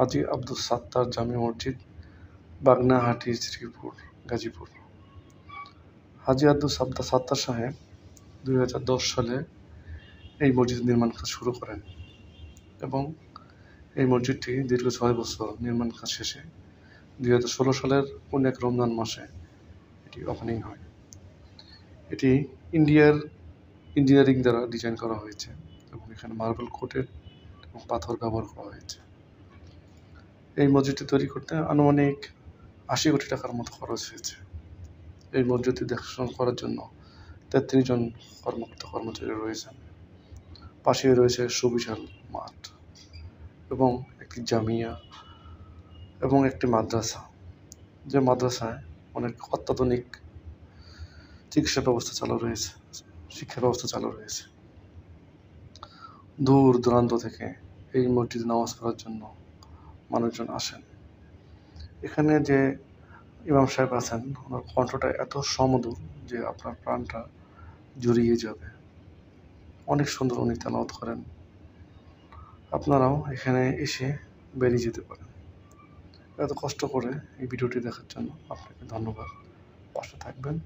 হাজী আব্দুস সাত্তার জামে মসজিদ, বাগনাহাটি, শ্রীপুর, গাজীপুর। হাজী আব্দুস সাত্তার সাহেব 2010 সালে এই মসজিদ নির্মাণ কাজ শুরু করেন এবং এই মসজিদটি দীর্ঘ 6 বছর নির্মাণ কাজ শেষে 2016 সালের 19 রমজান মাসে এটি ওপেনিং হয়। এটি ইন্ডিয়ার ইঞ্জিনিয়ারিং দ্বারা ডিজাইন করা হয়েছে এবং এখানে মার্বেল কোটেড এবং পাথর ব্যবহার করা হয়েছে। এই মসজিদটি তৈরি করতে আনুমানিক 80 কোটি টাকার মতো খরচ হয়েছে। এই মসজিদটি দেখাশোনা করার জন্য 33 জন কর্মচারী রয়েছেন। পাশেই রয়েছে সুবিশাল মাঠ এবং একটি জামিয়া এবং একটি মাদ্রাসা, যে মাদ্রাসায় অনেক অত্যাধুনিক চিকিৎসা ব্যবস্থা চালু রয়েছে, শিক্ষা ব্যবস্থা চালু রয়েছে। দূর দূরান্ত থেকে এই মসজিদে নামাজ পড়ার জন্য মানুষজন আসেন। এখানে যে ইমাম সাহেব আছেন, ওনার কণ্ঠটা এত সুমধুর যে আপনার প্রাণটা জুড়িয়ে যাবে। অনেক সুন্দর উনি তেলাওয়াত করেন। আপনারাও এখানে এসে বেরিয়ে যেতে পারেন। এত কষ্ট করে এই ভিডিওটি দেখার জন্য আপনাকে ধন্যবাদ। পাশে থাকবেন।